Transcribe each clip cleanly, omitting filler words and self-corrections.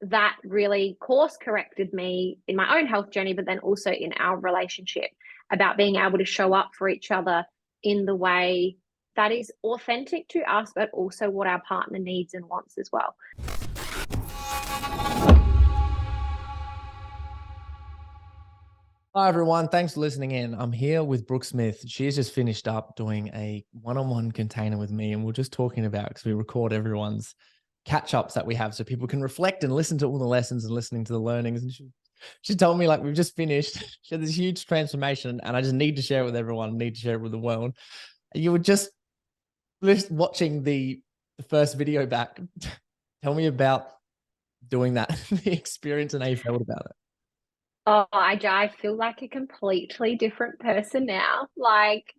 that really course corrected me in my own health journey, but then also in our relationship, about being able to show up for each other in the way that is authentic to us, but also what our partner needs and wants as well. Hi everyone, thanks for listening in. I'm here with Brooke Smith. She's just finished up doing a one-on-one container with me, and we're just talking about, because we record everyone's catch-ups that we have so people can reflect and listen to all the lessons and listening to the learnings. And she told me, like, we've just finished. She had this huge transformation, and I just need to share it with everyone, need to share it with the world. And you were just watching the first video back. Tell me about doing that, the experience, and how you felt about it. Oh, I feel like a completely different person now, like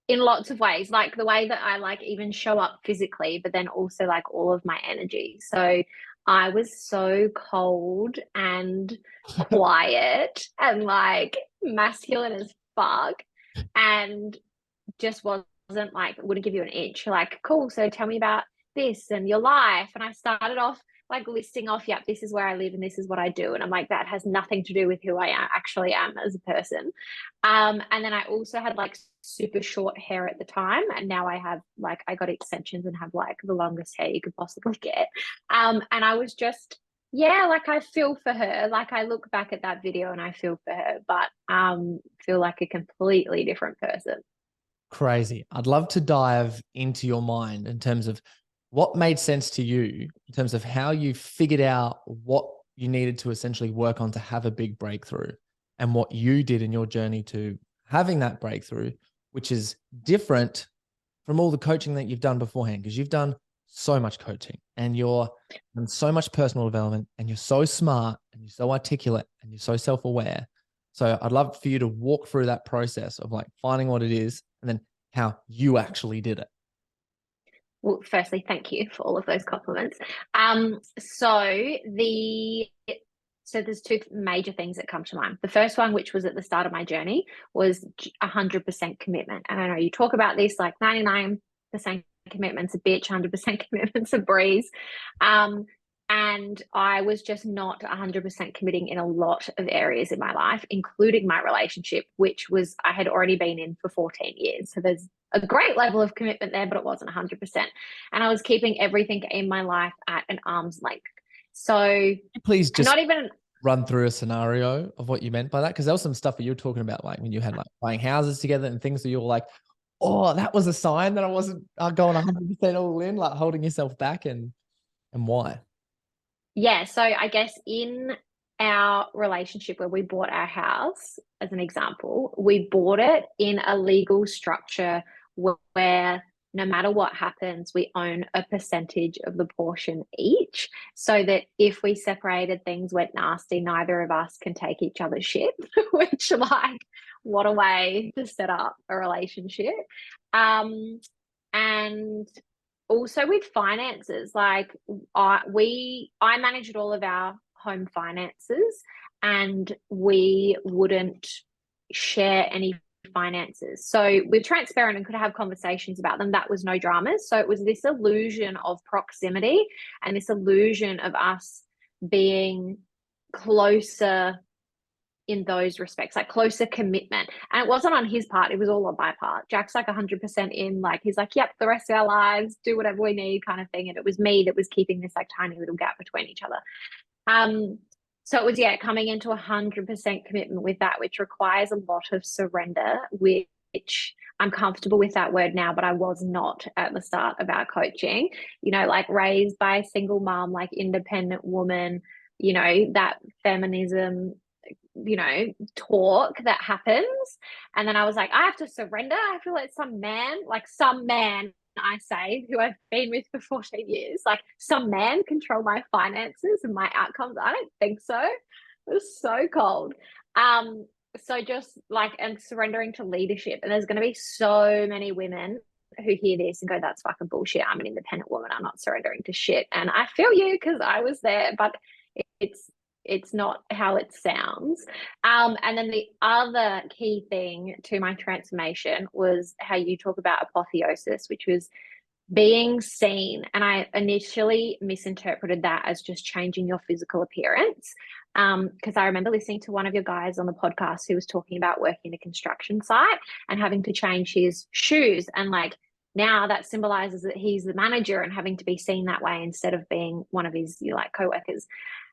in lots of ways, like the way that I like even show up physically, but then also like all of my energy. So I was so cold and quiet and like masculine as fuck, and just wasn't like, wouldn't give you an inch. Like, cool, so tell me about this and your life. And I started off like listing off, yep, this is where I live and this is what I do. And I'm like, that has nothing to do with who I actually am as a person. And then I also had like super short hair at the time. And now I have like, I got extensions and have like the longest hair you could possibly get. And I was just, yeah, like I feel for her. Like I look back at that video and I feel for her, but feel like a completely different person. Crazy. I'd love to dive into your mind in terms of what made sense to you, in terms of how you figured out what you needed to essentially work on to have a big breakthrough, and what you did in your journey to having that breakthrough, which is different from all the coaching that you've done beforehand, because you've done so much coaching and you're done so much personal development, and you're so smart and you're so articulate and you're so self-aware. So I'd love for you to walk through that process of like finding what it is and then how you actually did it. Well, firstly, thank you for all of those compliments. So there's two major things that come to mind. The first one, which was at the start of my journey, was 100% commitment. And I know you talk about this like 99% commitment's a bitch, 100% commitment's a breeze. And I was just not 100% committing in a lot of areas in my life, including my relationship, which was I had already been in for 14 years. So there's a great level of commitment there, but it wasn't 100%. And I was keeping everything in my life at an arm's length. So Please just not even run through a scenario of what you meant by that, because there was some stuff that you were talking about, like when you had like buying houses together and things that you were like, oh, that was a sign that I wasn't going 100% all in, like holding yourself back, and why? yeah. So I guess in our relationship where we bought our house, as an example, we bought it in a legal structure where no matter what happens, we own a percentage of the portion each, so that if we separated, things went nasty, neither of us can take each other's shit, which, like, what a way to set up a relationship. And also with finances, like I managed all of our home finances, and we wouldn't share any finances. So we're transparent and could have conversations about them. That was no dramas. So it was this illusion of proximity and this illusion of us being closer in those respects, like closer commitment. And it wasn't on his part, it was all on my part. Jack's like 100% in, like he's like, yep, the rest of our lives, do whatever we need, kind of thing. And it was me that was keeping this like tiny little gap between each other. So it was, yeah, coming into 100% commitment with that, which requires a lot of surrender, which I'm comfortable with that word now, but I was not at the start of our coaching. You know, like raised by a single mom, like independent woman, you know, that feminism, you know, talk that happens. And then I was like, I have to surrender. I feel like some man, I say, who I've been with for 14 years, like some man control my finances and my outcomes. I don't think so. It was so cold. So just like, and surrendering to leadership. And there's going to be so many women who hear this and go, that's fucking bullshit. I'm an independent woman. I'm not surrendering to shit. And I feel you, because I was there, but it's not how it sounds. And then the other key thing to my transformation was how you talk about apotheosis, which was being seen. And I initially misinterpreted that as just changing your physical appearance. Because I remember listening to one of your guys on the podcast who was talking about working in a construction site and having to change his shoes. And like now that symbolizes that he's the manager and having to be seen that way instead of being one of his like co-workers.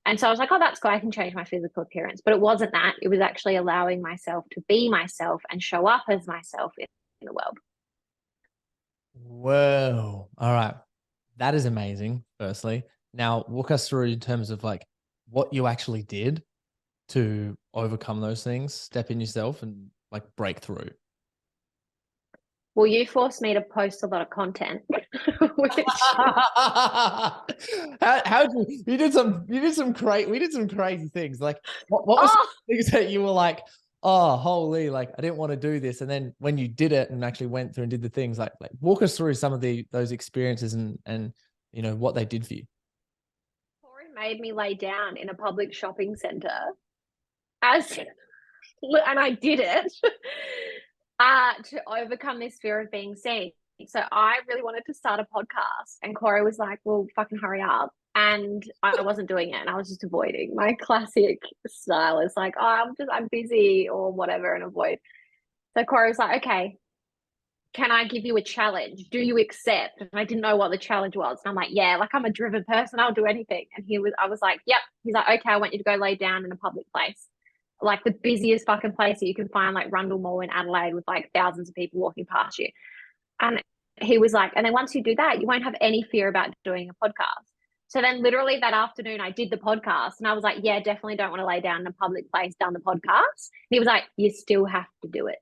And so I was like, oh, that's cool. I can change my physical appearance. But it wasn't that. It was actually allowing myself to be myself and show up as myself in the world. Whoa. All right. That is amazing, firstly. Now, walk us through in terms of like what you actually did to overcome those things, step in yourself and like break through. Well, you forced me to post a lot of content, which How you did some crazy, we did some crazy things. Like what was things that you were like, oh, holy, like I didn't want to do this. And then when you did it and actually went through and did the things, like walk us through some of those experiences and you know what they did for you. Corey made me lay down in a public shopping center and I did it to overcome this fear of being seen. So I really wanted to start a podcast, and Corey was like, well, fucking hurry up. And I wasn't doing it, and I was just avoiding. My classic style is like, oh, I'm busy or whatever, and avoid. So Corey was like, okay, can I give you a challenge? Do you accept? And I didn't know what the challenge was. And I'm like, yeah, like I'm a driven person. I'll do anything. And I was like, yep. He's like, okay, I want you to go lay down in a public place, like the busiest fucking place that you can find, like Rundle Mall in Adelaide with like thousands of people walking past you. And he was like, and then once you do that, you won't have any fear about doing a podcast. So then literally that afternoon, I did the podcast and I was like, yeah, definitely don't want to lay down in a public place, done the podcast. And he was like, you still have to do it.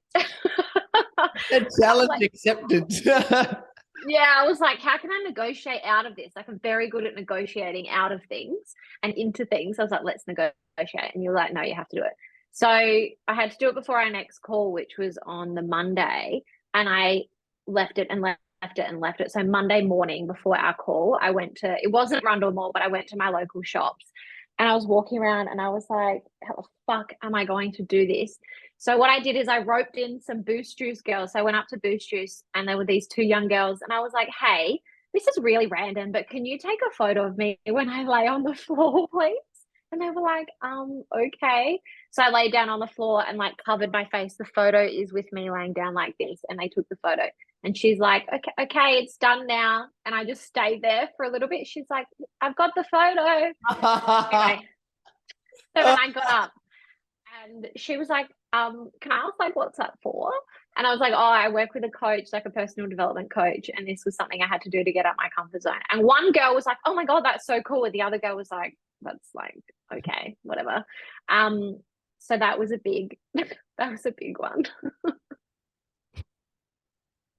A challenge like, accepted. yeah, I was like, how can I negotiate out of this? Like, I'm very good at negotiating out of things and into things. I was like, let's negotiate. And you're like, no, you have to do it. So I had to do it before our next call, which was on the Monday. And I left it and left it and left it. So Monday morning before our call, I went to, it wasn't Rundle Mall, but I went to my local shops and I was walking around and I was like, how the fuck am I going to do this? So what I did is I roped in some Boost Juice girls. So I went up to Boost Juice and there were these two young girls and I was like, hey, this is really random, but can you take a photo of me when I lay on the floor, please? And they were like, okay. So I laid down on the floor and like covered my face. The photo is with me laying down like this. And they took the photo. And she's like, okay, it's done now. And I just stayed there for a little bit. She's like, I've got the photo. Anyway, so then I got up and she was like, can I ask like what's that for? And I was like, oh, I work with a coach, like a personal development coach. And this was something I had to do to get out my comfort zone. And one girl was like, oh my God, that's so cool. And the other girl was like, that's like, okay, whatever. So that was a big one.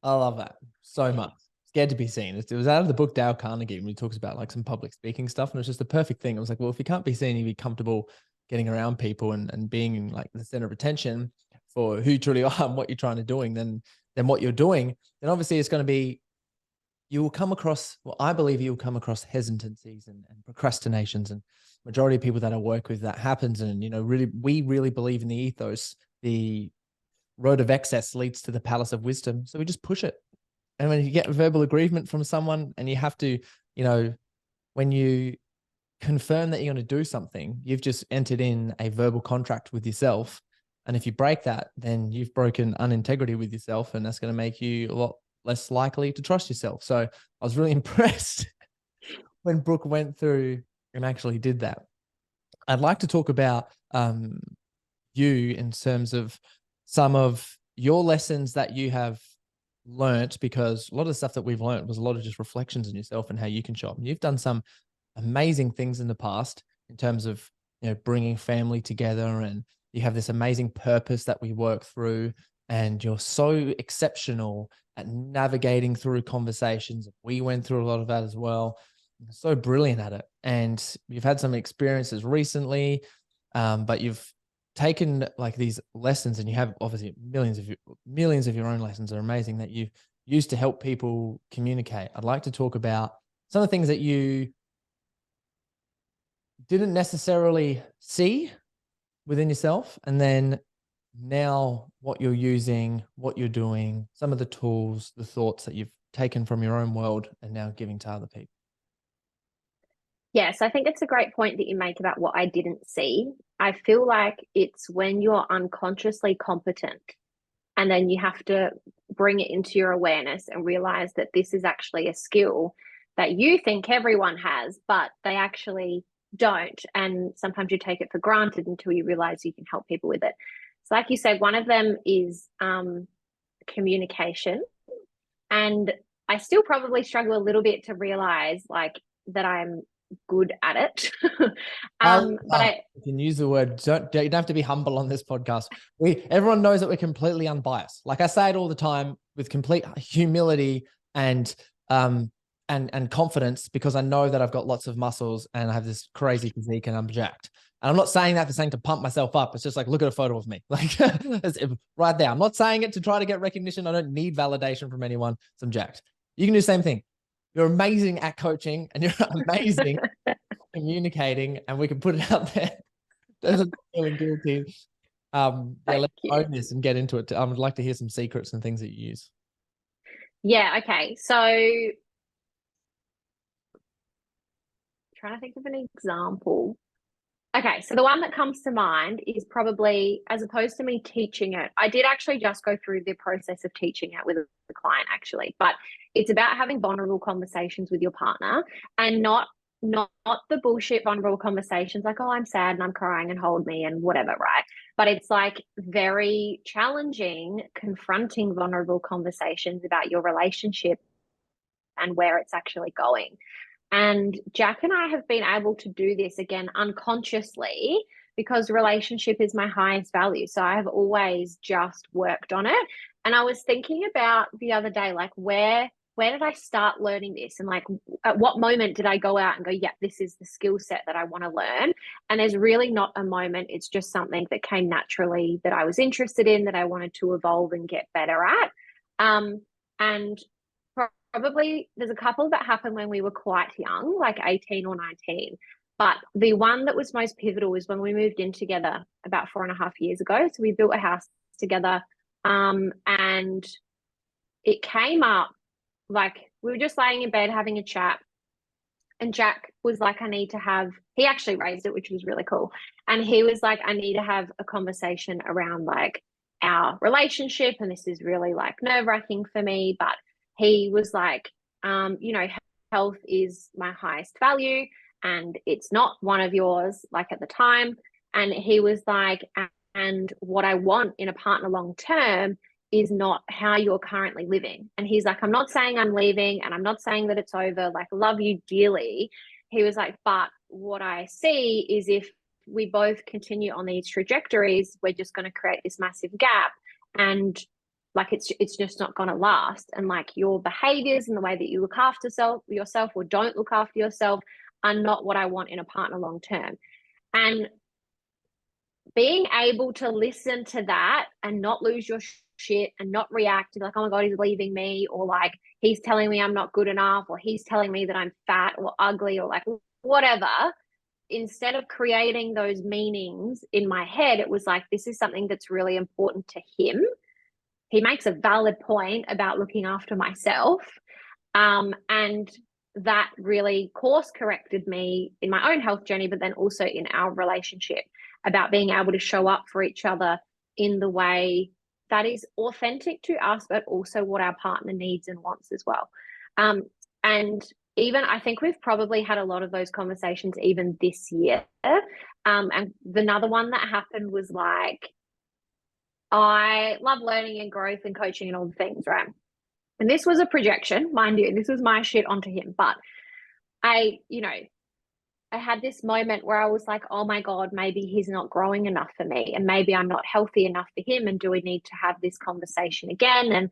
I love that so much. Scared to be seen. It was out of the book Dale Carnegie when he talks about like some public speaking stuff. And it was just the perfect thing. It was like, well, if you can't be seen, you be comfortable getting around people and being like the center of attention for who you truly are and what you're trying to doing, then what you're doing, then obviously it's going to be, you will come across, well, I believe you'll come across hesitancies and procrastinations, and majority of people that I work with, that happens. And, you know, really, we really believe in the ethos, the road of excess leads to the palace of wisdom. So we just push it. And when you get verbal agreement from someone and you have to, you know, when you confirm that you're going to do something, you've just entered in a verbal contract with yourself. And if you break that, then you've broken unintegrity with yourself, and that's going to make you a lot less likely to trust yourself. So I was really impressed when Brooke went through and actually did that. I'd like to talk about you in terms of some of your lessons that you have learnt, because a lot of the stuff that we've learnt was a lot of just reflections on yourself and how you can show up. And you've done some amazing things in the past in terms of, you know, bringing family together, and you have this amazing purpose that we work through, and you're so exceptional at navigating through conversations. We went through a lot of that as well. You're so brilliant at it. And you've had some experiences recently, but you've taken like these lessons, and you have obviously millions of your own lessons are amazing that you've used to help people communicate. I'd like to talk about some of the things that you didn't necessarily see within yourself, and then now what you're using, what you're doing, some of the tools, the thoughts that you've taken from your own world and now giving to other people? Yes, I think it's a great point that you make about what I didn't see. I feel like it's when you're unconsciously competent and then you have to bring it into your awareness and realize that this is actually a skill that you think everyone has, but they actually don't. And sometimes you take it for granted until you realize you can help people with it. So, like you said, one of them is communication. And I still probably struggle a little bit to realize like that I'm good at it. But you can use the word, you don't have to be humble on this podcast. Everyone knows that we're completely unbiased. Like I say it all the time with complete humility and confidence, because I know that I've got lots of muscles and I have this crazy physique and I'm jacked. And I'm not saying that for saying to pump myself up. It's just like, look at a photo of me. Like it's right there. I'm not saying it to try to get recognition. I don't need validation from anyone. So I'm jacked. You can do the same thing. You're amazing at coaching and you're amazing communicating, and we can put it out there. Doesn't feeling guilty. Let's own this and get into it. I would like to hear some secrets and things that you use. Yeah, okay. So trying to think of an example. Okay, so the one that comes to mind is probably, as opposed to me teaching it, I did actually just go through the process of teaching it with a client actually, but it's about having vulnerable conversations with your partner, and not the bullshit vulnerable conversations like, oh, I'm sad and I'm crying and hold me and whatever, right? But it's like very challenging, confronting vulnerable conversations about your relationship and where it's actually going. And Jack and I have been able to do this again unconsciously because relationship is my highest value. So I have always just worked on it. And I was thinking about the other day, like where did I start learning this? And like at what moment did I go out and go, yeah, this is the skill set that I want to learn? And there's really not a moment. It's just something that came naturally that I was interested in, that I wanted to evolve and get better at. And probably there's a couple that happened when we were quite young, like 18 or 19. But the one that was most pivotal was when we moved in together about 4.5 years ago. So we built a house together. And it came up like we were just laying in bed having a chat. And Jack was like, he actually raised it, which was really cool. And he was like, I need to have a conversation around like our relationship. And this is really like nerve-wracking for me. But he was like, health is my highest value and it's not one of yours, like at the time. And he was like, and what I want in a partner long term is not how you're currently living. And he's like, I'm not saying I'm leaving and I'm not saying that it's over, like love you dearly. He was like, but what I see is if we both continue on these trajectories, we're just going to create this massive gap, and like it's just not going to last. And like your behaviors and the way that you look after yourself or don't look after yourself are not what I want in a partner long term. And being able to listen to that and not lose your shit and not react to like, oh my God, he's leaving me, or like he's telling me I'm not good enough, or he's telling me that I'm fat or ugly or like whatever. Instead of creating those meanings in my head, it was like, this is something that's really important to him. He makes a valid point about looking after myself. And that really course corrected me in my own health journey, but then also in our relationship, about being able to show up for each other in the way that is authentic to us, but also what our partner needs and wants as well. And even I think we've probably had a lot of those conversations even this year. And another one that happened was like, I love learning and growth and coaching and all the things, right? And this was a projection, mind you, this was my shit onto him. But I had this moment where I was like, oh my God, maybe he's not growing enough for me. And maybe I'm not healthy enough for him. And do we need to have this conversation again? And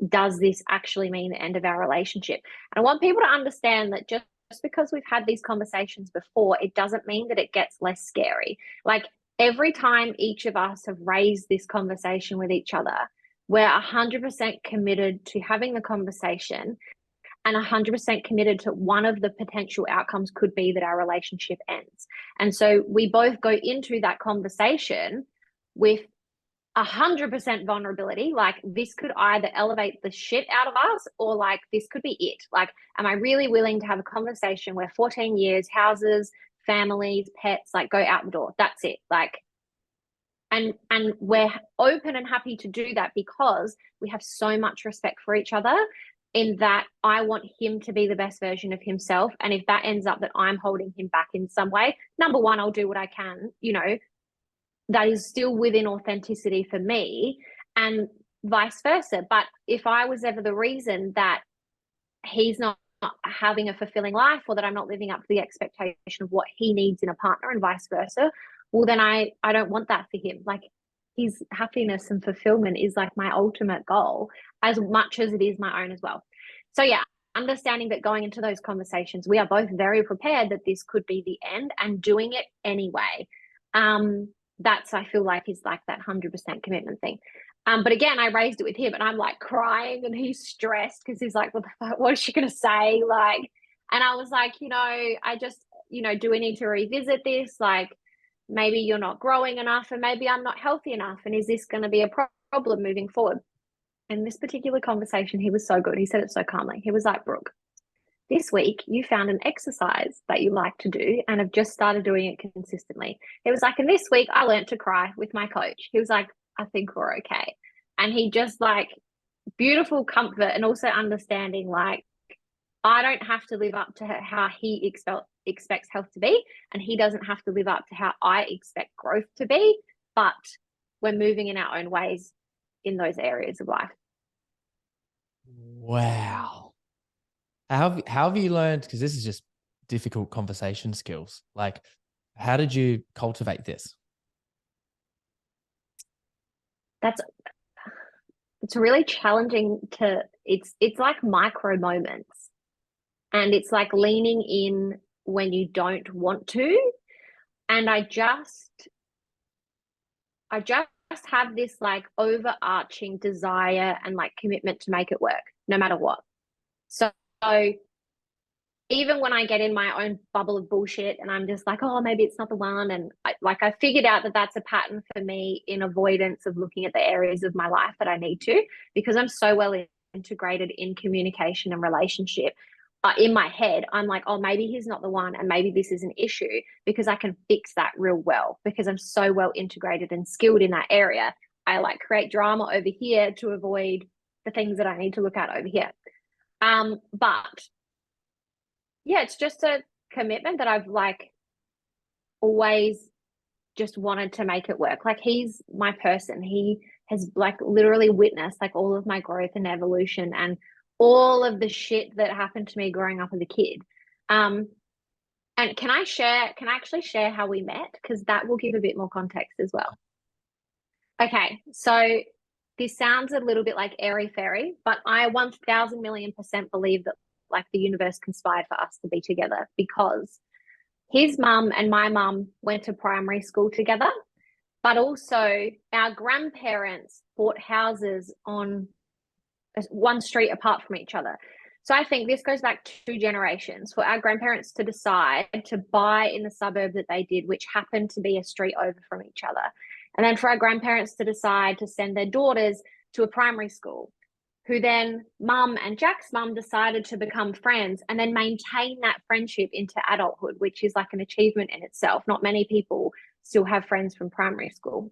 does this actually mean the end of our relationship? And I want people to understand that just because we've had these conversations before, it doesn't mean that it gets less scary. Like every time each of us have raised this conversation with each other, we're 100% committed to having the conversation and 100% committed to one of the potential outcomes could be that our relationship ends. And so we both go into that conversation with 100% vulnerability. Like, this could either elevate the shit out of us, or like this could be it. Like, am I really willing to have a conversation where 14 years, houses, families, pets, like, go out the door? That's it. Like, and we're open and happy to do that because we have so much respect for each other, in that I want him to be the best version of himself. And if that ends up that I'm holding him back in some way, number one, I'll do what I can, that is still within authenticity for me, and vice versa. But if I was ever the reason that he's not having a fulfilling life, or that I'm not living up to the expectation of what he needs in a partner, and vice versa, well, then I don't want that for him. Like, his happiness and fulfillment is like my ultimate goal, as much as it is my own as well. So yeah, understanding that going into those conversations, we are both very prepared that this could be the end, and doing it anyway. That's, I feel like, is like that 100% commitment thing. But again, I raised it with him, and I'm like crying, and he's stressed because he's like, what the fuck, what is she going to say? Like, and I was like, I just, do we need to revisit this? Like, maybe you're not growing enough, and maybe I'm not healthy enough. And is this going to be a problem moving forward? In this particular conversation, he was so good. He said it so calmly. He was like, Brooke, this week you found an exercise that you like to do and have just started doing it consistently. He was like, and this week I learned to cry with my coach. He was like, I think we're okay. And he just, like, beautiful comfort, and also understanding, like, I don't have to live up to how he expects health to be, and he doesn't have to live up to how I expect growth to be, but we're moving in our own ways in those areas of life. Wow. How have you learned, because this is just difficult conversation skills, like, how did you cultivate this? It's really challenging it's like micro moments, and it's like leaning in when you don't want to. And I just have this like overarching desire and like commitment to make it work no matter what. So even when I get in my own bubble of bullshit and I'm just like, oh, maybe it's not the one. And I figured out that that's a pattern for me in avoidance of looking at the areas of my life that I need to, because I'm so well integrated in communication and relationship. In my head, I'm like, oh, maybe he's not the one, and maybe this is an issue, because I can fix that real well because I'm so well integrated and skilled in that area. I like create drama over here to avoid the things that I need to look at over here. But yeah, it's just a commitment that I've like always just wanted to make it work. Like, he's my person. He has like literally witnessed like all of my growth and evolution and all of the shit that happened to me growing up as a kid. And can I actually share how we met? Because that will give a bit more context as well. Okay, so this sounds a little bit like airy fairy, but I 1000,000,000,000% believe that like the universe conspired for us to be together, because his mum and my mum went to primary school together, but also our grandparents bought houses on one street apart from each other. So I think this goes back 2 generations for our grandparents to decide to buy in the suburb that they did, which happened to be a street over from each other. And then for our grandparents to decide to send their daughters to a primary school, who then mum and Jack's mum decided to become friends and then maintain that friendship into adulthood, which is like an achievement in itself. Not many people still have friends from primary school.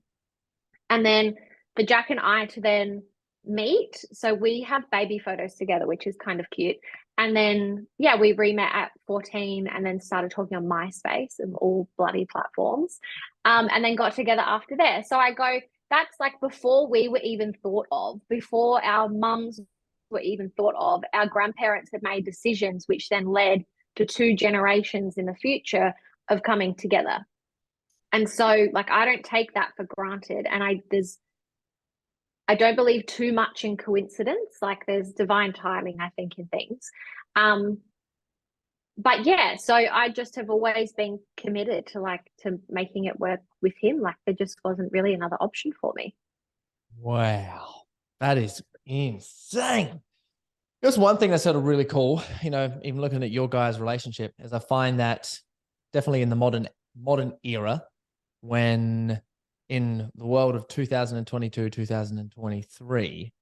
And then for Jack and I to then meet. So we have baby photos together, which is kind of cute. And then, yeah, we re-met at 14 and then started talking on MySpace and all bloody platforms. And then got together after there. So I go, that's like before we were even thought of, before our mums were even thought of, our grandparents had made decisions, which then led to 2 generations in the future of coming together. And so like, I don't take that for granted. And I don't believe too much in coincidence. Like, there's divine timing, I think, in things. But yeah, so I just have always been committed to making it work with him. Like, there just wasn't really another option for me. Wow. That is insane. There's one thing that's sort of really cool, even looking at your guys' relationship, is I find that definitely in the modern era, when in the world of 2022, 2023,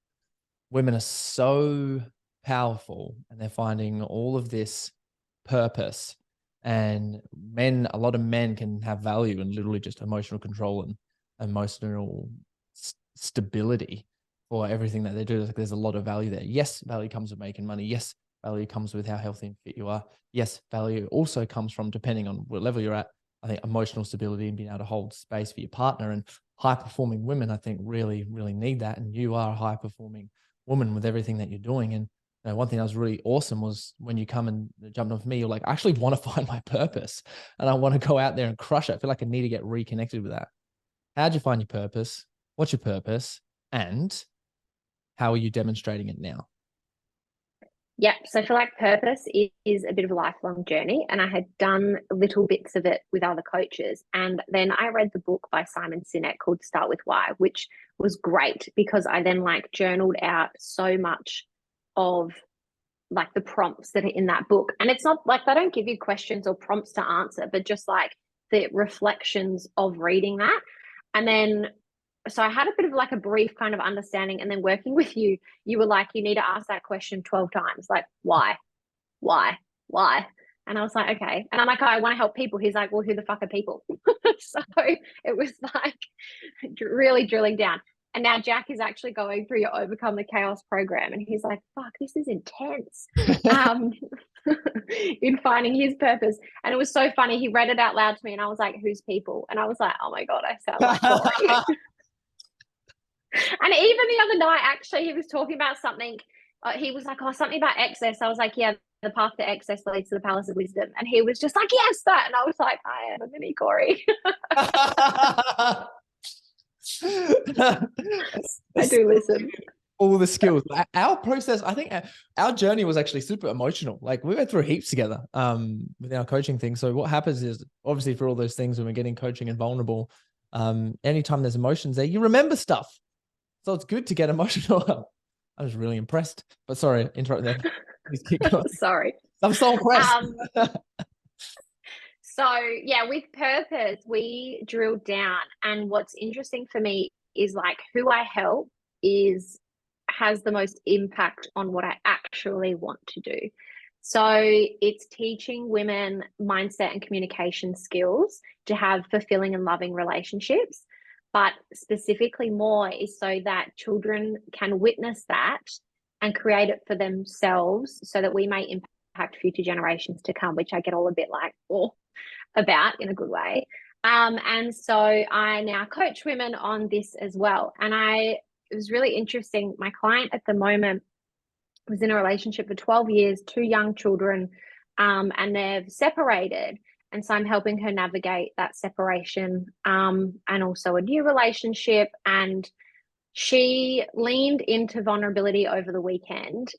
women are so powerful and they're finding all of this purpose, and men, a lot of men can have value in literally just emotional control and emotional stability for everything that they do. Like, there's a lot of value there. Yes, value comes with making money. Yes, value comes with how healthy and fit you are. Yes, value also comes from, depending on what level you're at, I think emotional stability and being able to hold space for your partner. And high performing women, I think, really, really need that. And you are a high performing woman with everything that you're doing. And one thing that was really awesome was when you come and jumped off me, you're like, I actually want to find my purpose and I want to go out there and crush it. I feel like I need to get reconnected with that. How'd you find your purpose? What's your purpose? And how are you demonstrating it now? Yeah, so I feel like purpose is a bit of a lifelong journey, and I had done little bits of it with other coaches. And then I read the book by Simon Sinek called Start With Why, which was great because I then like journaled out so much of like the prompts that are in that book. And it's not like they don't give you questions or prompts to answer, but just like the reflections of reading that. And then so I had a bit of like a brief kind of understanding, and then working with you, you were like, you need to ask that question 12 times, like, why, why? And I was like, okay. And I'm like, oh, I want to help people. He's like, well, who the fuck are people? So it was like really drilling down. And now Jack is actually going through your Overcome the Chaos program, and he's like, fuck, this is intense. In finding his purpose. And it was so funny. He read it out loud to me, and I was like, who's people? And I was like, oh my God, I sound like Corey. And even the other night, actually, he was talking about something. He was like, oh, something about excess. I was like, yeah, the path to excess leads to the palace of wisdom. And he was just like, yes, that. And I was like, I am a mini Corey. I do listen. All the skills. Our process, I think our journey was actually super emotional. Like, we went through heaps together with our coaching thing. So what happens is, obviously, for all those things when we're getting coaching and vulnerable, anytime there's emotions there, you remember stuff. So it's good to get emotional. I was really impressed, but sorry, interrupt there. Please keep going. Sorry. I'm so impressed. So yeah, with purpose, we drilled down, and what's interesting for me is like who I help has the most impact on what I actually want to do. So it's teaching women mindset and communication skills to have fulfilling and loving relationships. But specifically more is so that children can witness that and create it for themselves so that we may impact future generations to come, which I get all a bit like, oh, about in a good way. And so I now coach women on this as well. And it was really interesting. My client at the moment was in a relationship for 12 years, 2 young children, and they've separated. And so I'm helping her navigate that separation and also a new relationship. And she leaned into vulnerability over the weekend.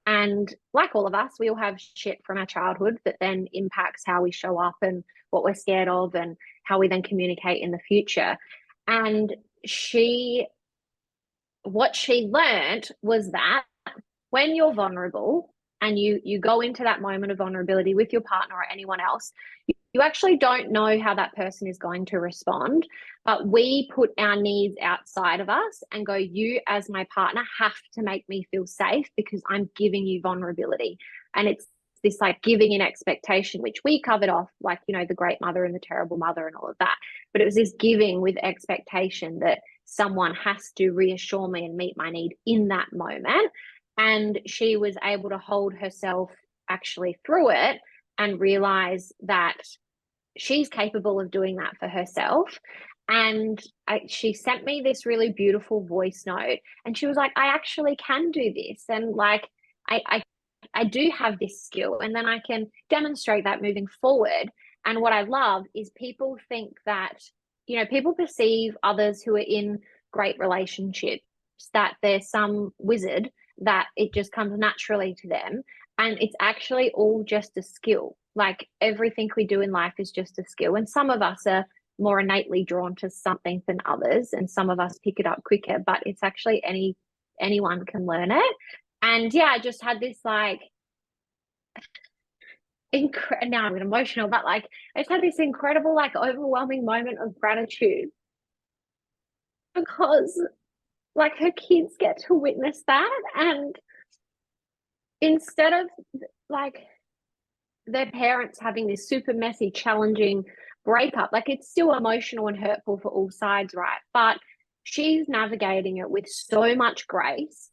And like all of us, we all have shit from our childhood that then impacts how we show up and what we're scared of and how we then communicate in the future. And what she learned was that when you're vulnerable and you go into that moment of vulnerability with your partner or anyone else, you actually don't know how that person is going to respond, but we put our needs outside of us and go, you as my partner have to make me feel safe because I'm giving you vulnerability. And it's this like giving in expectation, which we covered off, like, the great mother and the terrible mother and all of that. But it was this giving with expectation that someone has to reassure me and meet my need in that moment. And she was able to hold herself actually through it and realize that she's capable of doing that for herself. And she sent me this really beautiful voice note, and she was like, I actually can do this. And like, I do have this skill, and then I can demonstrate that moving forward. And what I love is people think that, people perceive others who are in great relationships that there's some wizard that it just comes naturally to them. And it's actually all just a skill. Like everything we do in life is just a skill. And some of us are more innately drawn to something than others, and some of us pick it up quicker, but it's actually anyone can learn it. And yeah, I just had this like now I'm emotional, but like I just had this incredible, like overwhelming moment of gratitude because like her kids get to witness that, and instead of like their parents having this super messy, challenging breakup, like it's still emotional and hurtful for all sides, right? But she's navigating it with so much grace,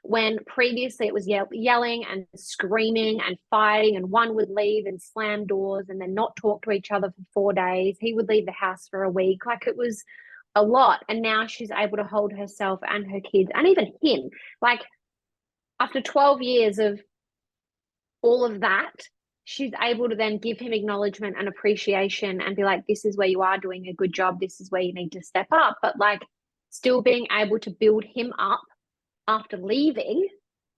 when previously it was yelling and screaming and fighting, and one would leave and slam doors and then not talk to each other for 4 days. He would leave the house for a week. Like it was a lot. And now she's able to hold herself and her kids and even him. Like after 12 years of all of that, she's able to then give him acknowledgement and appreciation and be like, this is where you are doing a good job. This is where you need to step up. But like still being able to build him up after leaving,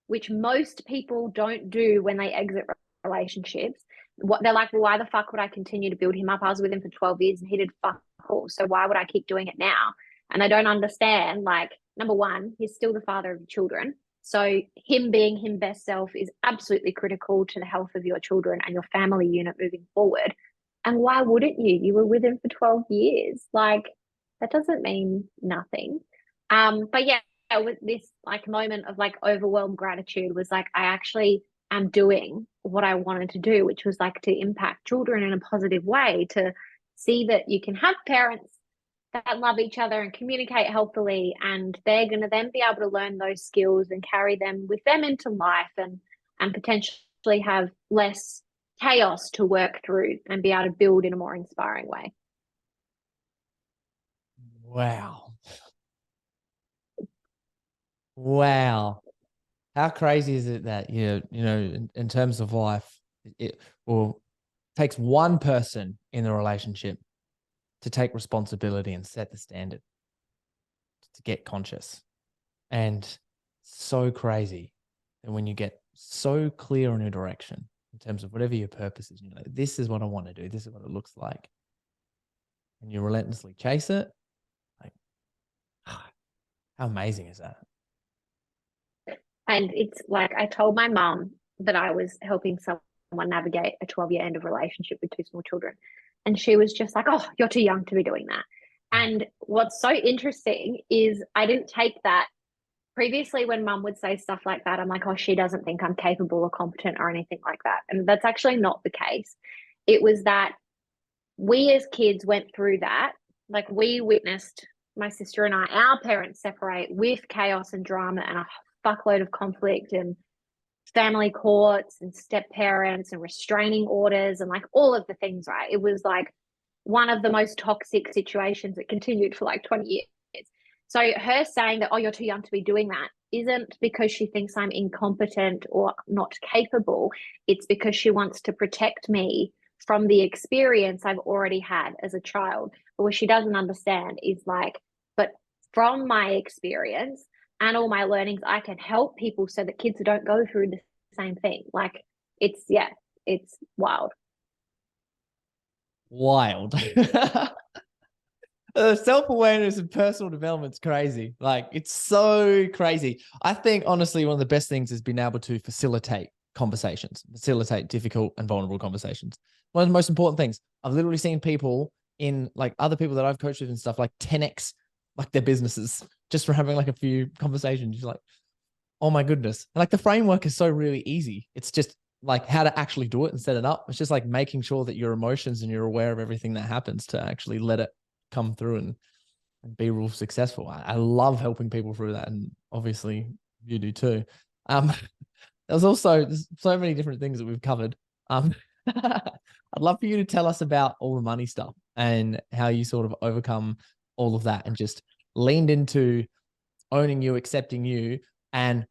which most people don't do when they exit relationships. What they're like, well, why the fuck would I continue to build him up? I was with him for 12 years and he did fuck all. So why would I keep doing it now? And they don't understand, like, number one, he's still the father of your children. So him being his best self is absolutely critical to the health of your children and your family unit moving forward. And why wouldn't you? You were with him for 12 years. Like, that doesn't mean nothing. But yeah, with this like moment of like overwhelmed gratitude was like, I actually am doing what I wanted to do, which was like to impact children in a positive way, to see that you can have parents that love each other and communicate healthily, and they're going to then be able to learn those skills and carry them with them into life, and potentially have less chaos to work through and be able to build in a more inspiring way. Wow. Wow. How crazy is it that, in terms of life, it will takes one person in the relationship to take responsibility and set the standard, to get conscious. And so crazy that when you get so clear on your direction in terms of whatever your purpose is, this is what I want to do, this is what it looks like, and you relentlessly chase it, like, how amazing is that? And it's like, I told my mum that I was helping someone navigate a 12-year end of relationship with two small children. And she was just like, oh, you're too young to be doing that. And what's so interesting is I didn't take that. Previously, when mum would say stuff like that, I'm like, oh, she doesn't think I'm capable or competent or anything like that. And that's actually not the case. It was that we as kids went through that. Like we witnessed, my sister and I, our parents separate with chaos and drama and a fuckload of conflict and family courts and step parents and restraining orders and like all of the things, right? It was like one of the most toxic situations that continued for like 20 years. So her saying that, oh, you're too young to be doing that, isn't because she thinks I'm incompetent or not capable. It's because she wants to protect me from the experience I've already had as a child. But what she doesn't understand is like, but from my experience and all my learnings, I can help people so that kids don't go through the same thing. Like it's wild. Wild. Self-awareness and personal development's crazy. Like it's so crazy. I think honestly, one of the best things is being able to facilitate conversations, facilitate difficult and vulnerable conversations. One of the most important things. I've literally seen people in like other people that I've coached with and stuff like 10x like their businesses just for having like a few conversations. You're like, oh my goodness. And like the framework is so really easy. It's just like how to actually do it and set it up. It's just like making sure that your emotions and you're aware of everything that happens to actually let it come through and be real successful. I love helping people through that. And obviously you do too. There's so many different things that we've covered. I'd love for you to tell us about all the money stuff and how you sort of overcome all of that and just leaned into owning you, accepting you. And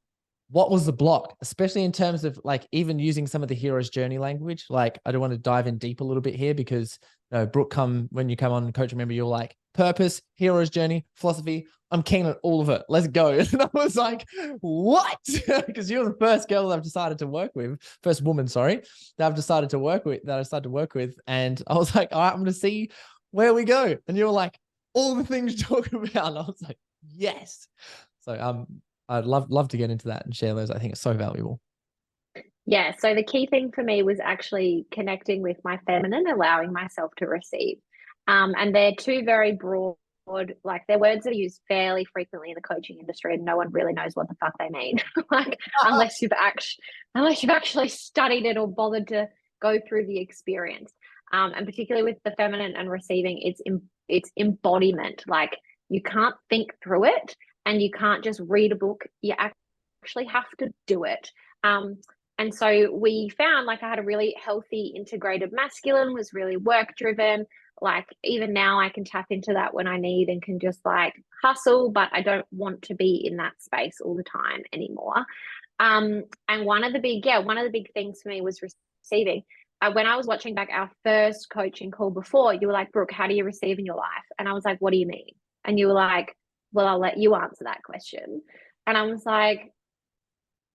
what was the block, especially in terms of like even using some of the hero's journey language? Like, I don't want to dive in deep a little bit here because Brooke, when you come on Coach Remember, you're like purpose, hero's journey, philosophy. I'm keen on all of it. Let's go. And I was like, what? Because you're the first girl that I've decided to work with, first woman, sorry, that I started to work with. And I was like, all right, I'm going to see where we go. And you're like, all the things you talk about. And I was like, yes. So I'd love to get into that and share those. I think it's so valuable. Yeah. So the key thing for me was actually connecting with my feminine, allowing myself to receive. And they're two very broad like they're words that are used fairly frequently in the coaching industry, and no one really knows what the fuck they mean. Like unless you've actually studied it or bothered to go through the experience. And particularly with the feminine and receiving, it's embodiment. Like you can't think through it, and you can't just read a book. You actually have to do it. And so we found, like, I had a really healthy integrated masculine, was really work driven. Like even now I can tap into that when I need and can just like hustle, but I don't want to be in that space all the time anymore. And one of the big things for me was receiving. When I was watching back our first coaching call before, you were like, Brooke, how do you receive in your life? And I was like, what do you mean? And you were like, well, I'll let you answer that question. And I was like,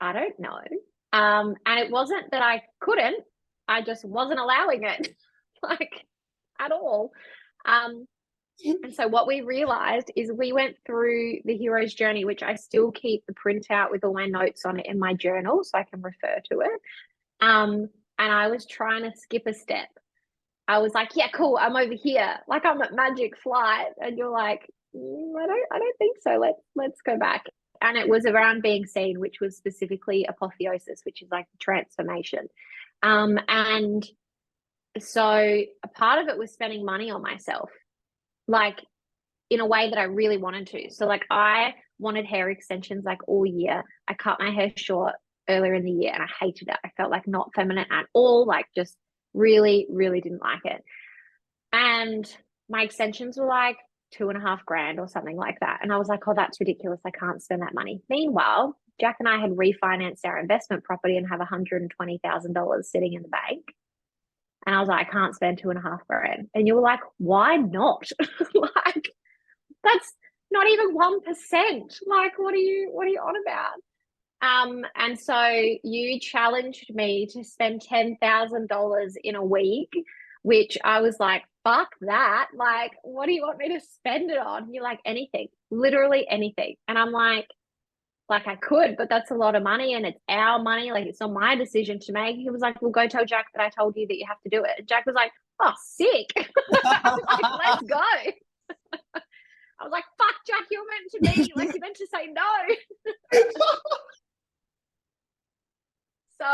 I don't know. And it wasn't that I couldn't, I just wasn't allowing it, like at all. And so what we realized is we went through the hero's journey, which I still keep the printout with all my notes on it in my journal so I can refer to it. And I was trying to skip a step. I was like, yeah, cool, I'm over here. Like I'm at Magic Flight. And you're like, I don't think so. Let's go back. And it was around being seen, which was specifically apotheosis, which is like transformation. And so a part of it was spending money on myself, like in a way that I really wanted to. So like I wanted hair extensions like all year. I cut my hair short earlier in the year and I hated it. I felt like not feminine at all, like just really, really didn't like it. And my extensions were like $2,500 or something like that. And I was like, oh, that's ridiculous. I can't spend that money. Meanwhile, Jack and I had refinanced our investment property and have $120,000 sitting in the bank. And I was like, I can't spend $2,500. And you were like, why not? Like, that's not even 1%. Like, what are you on about? And so you challenged me to spend $10,000 in a week, which I was like, fuck that. Like, what do you want me to spend it on? You're like, anything, literally anything. And I'm like I could, but that's a lot of money and it's our money. Like, it's not my decision to make. He was like, well, go tell Jack that I told you that you have to do it. And Jack was like, oh, sick. I was like, let's go. I was like, fuck, Jack, you're meant to be, like, you're meant to say no. So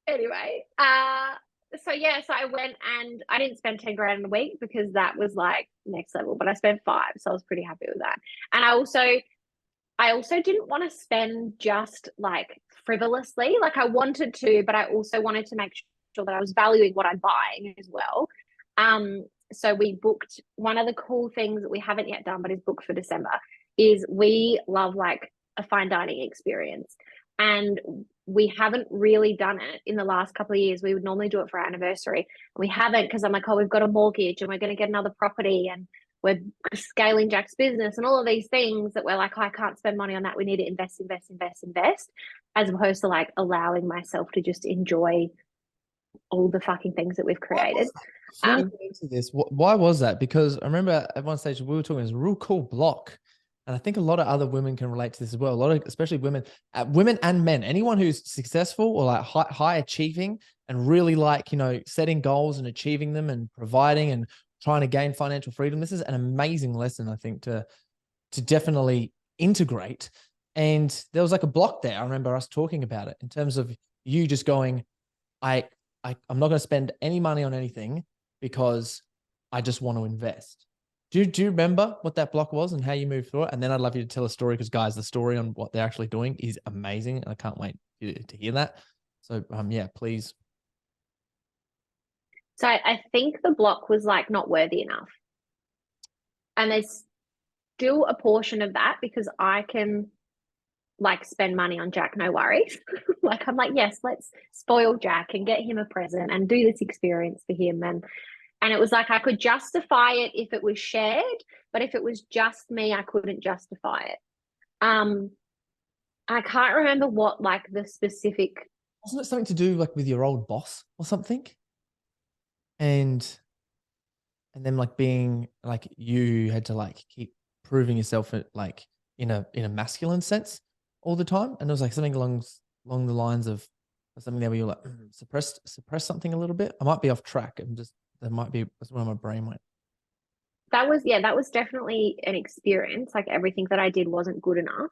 anyway, so I went and I didn't spend 10 grand in a week because that was like next level, but I spent 5. So I was pretty happy with that. And I also didn't want to spend just like frivolously. Like I wanted to, but I also wanted to make sure that I was valuing what I'm buying as well. So we booked, one of the cool things that we haven't yet done, but is booked for December, is we love like a fine dining experience. And we haven't really done it in the last couple of years. We would normally do it for our anniversary. We haven't because I'm like, oh, we've got a mortgage and we're going to get another property and we're scaling Jack's business and all of these things that we're like, oh, I can't spend money on that. We need to invest, as opposed to like allowing myself to just enjoy all the fucking things that we've created. Into this, why was that? Because I remember at one stage we were talking, it's a real cool block. And I think a lot of other women can relate to this as well. A lot of, especially women and men, anyone who's successful or like high achieving and really like, you know, setting goals and achieving them and providing and trying to gain financial freedom. This is an amazing lesson, I think, to definitely integrate. And there was like a block there. I remember us talking about it in terms of you just going, I'm not going to spend any money on anything because I just want to invest. Do you remember what that block was and how you moved through it? And then I'd love you to tell a story because, guys, the story on what they're actually doing is amazing. And I can't wait to hear that. So, yeah, please. So I think the block was like not worthy enough. And there's still a portion of that because I can like spend money on Jack, no worries. Like, I'm like, yes, let's spoil Jack and get him a present and do this experience for him. And it was like I could justify it if it was shared, but if it was just me, I couldn't justify it. I can't remember what like the specific. Wasn't it something to do like with your old boss or something? And then like being like you had to like keep proving yourself like in a masculine sense all the time, and it was like something along the lines of something there where you're like suppress something a little bit. I might be off track. That might be where my brain went. that was definitely an experience. Like everything that I did wasn't good enough.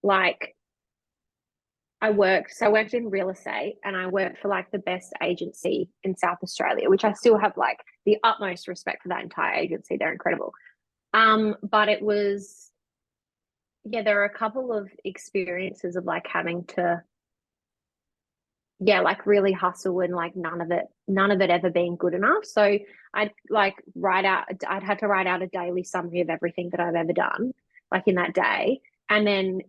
Like I worked in real estate, and I worked for like the best agency in South Australia, which I still have like the utmost respect for that entire agency. They're incredible. But it was, yeah, there are a couple of experiences of like having to, yeah, like really hustle, and like none of it ever being good enough. So I'd had to write out a daily summary of everything that I've ever done, like in that day. And then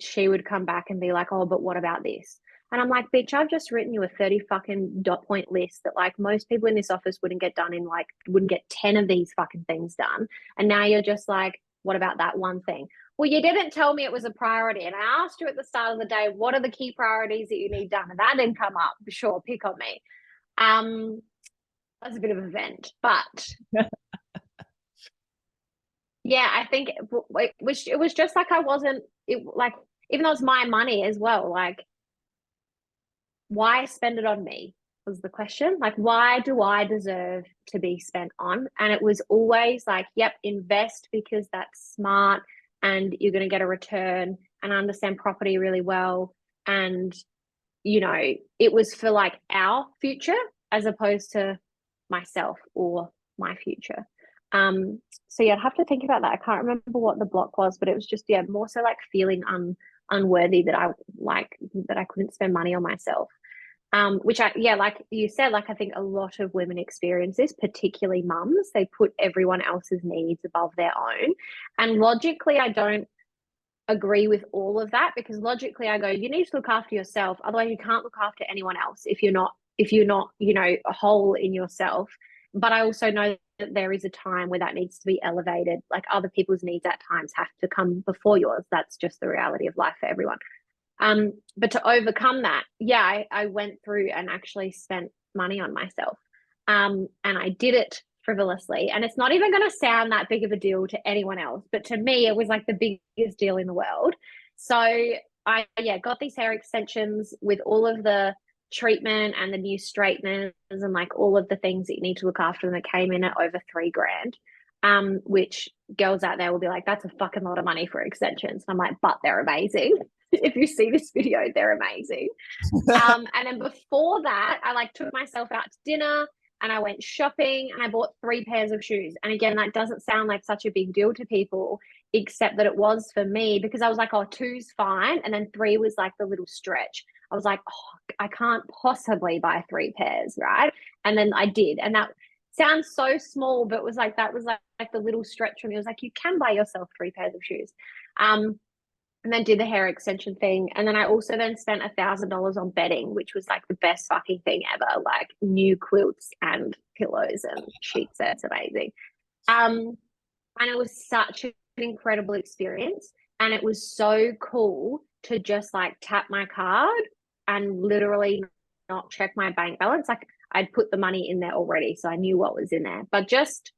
she would come back and be like, oh, but what about this? And I'm like, bitch, I've just written you a 30 fucking dot point list that like most people in this office wouldn't get done in, like, wouldn't get 10 of these fucking things done. And now you're just like, what about that one thing? Well, you didn't tell me it was a priority. And I asked you at the start of the day, what are the key priorities that you need done? And that didn't come up. Sure, pick on me. That's a bit of an event. But yeah, I think it was just like I wasn't, it, like, even though it's my money as well, like, why spend it on me was the question. Like, why do I deserve to be spent on? And it was always like, yep, invest because that's smart and you're going to get a return, and I understand property really well. And, you know, it was for like our future as opposed to myself or my future. So yeah, I'd have to think about that. I can't remember what the block was, but it was just, yeah, more so like feeling unworthy that I couldn't spend money on myself. Which like you said, like I think a lot of women experience this, particularly mums. They put everyone else's needs above their own. And logically, I don't agree with all of that, because logically I go, you need to look after yourself. Otherwise you can't look after anyone else if you're not, you know, whole in yourself. But I also know that there is a time where that needs to be elevated. Like other people's needs at times have to come before yours. That's just the reality of life for everyone. But to overcome that, yeah, I went through and actually spent money on myself. And I did it frivolously. And it's not even going to sound that big of a deal to anyone else, but to me, it was like the biggest deal in the world. So I got these hair extensions with all of the treatment and the new straighteners and like all of the things that you need to look after, and it came in at over $3,000. Which girls out there will be like, that's a fucking lot of money for extensions. And I'm like, but they're amazing. If you see this video, they're amazing. And then before that, I like took myself out to dinner and I went shopping and I bought 3 pairs of shoes. And again, that doesn't sound like such a big deal to people, except that it was for me, because I was like, oh, 2's fine. And then 3 was like the little stretch. I was like, oh, I can't possibly buy 3 pairs, right? And then I did. And that sounds so small, but it was like, that was like the little stretch for me. It was like, you can buy yourself 3 pairs of shoes. And then did the hair extension thing. And then I also then spent $1,000 on bedding, which was like the best fucking thing ever. Like new quilts and pillows and sheet sets, amazing. And it was such an incredible experience. And it was so cool to just like tap my card and literally not check my bank balance. Like I'd put the money in there already, so I knew what was in there. But just,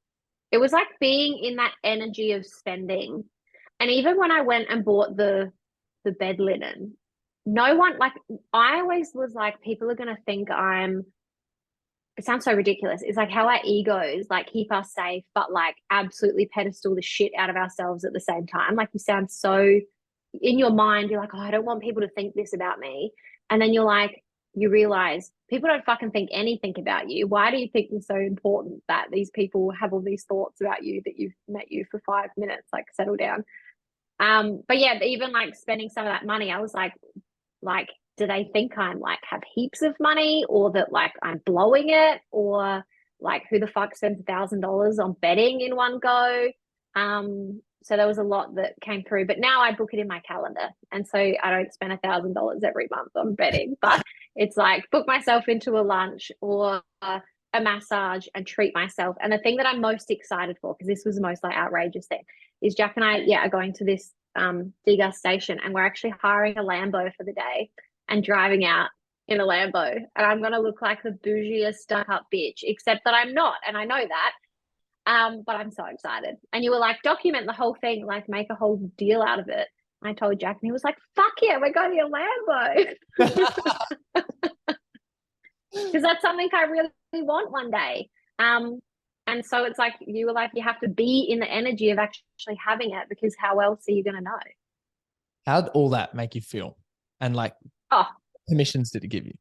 it was like being in that energy of spending. And even when I went and bought the bed linen, no one, like, I always was like, people are going to think it sounds so ridiculous. It's like how our egos like keep us safe, but like absolutely pedestal the shit out of ourselves at the same time. Like you sound so, in your mind, you're like, oh, I don't want people to think this about me. And then you're like, you realize people don't fucking think anything about you. Why do you think it's so important that these people have all these thoughts about you, that you've met you for 5 minutes? Like, settle down. But yeah, even like spending some of that money, I was like, do they think I'm like have heaps of money, or that like I'm blowing it, or like who the fuck spends $1,000 on bedding in one go? So there was a lot that came through, but now I book it in my calendar, and so I don't spend $1,000 every month on bedding. But it's like book myself into a lunch or a massage and treat myself. And the thing that I'm most excited for, because this was the most like outrageous thing, is Jack and I are going to this degustation, and we're actually hiring a Lambo for the day and driving out in a Lambo. And I'm going to look like the bougiest stuck up bitch, except that I'm not, and I know that. But I'm so excited. And you were like, document the whole thing, like make a whole deal out of it. I told Jack, and he was like, fuck yeah, we're going to a Lambo. Because that's something I really want one day. And And so it's like, you were like, you have to be in the energy of actually having it, because how else are you going to know? How'd all that make you feel? And like, Oh, permissions did it give you?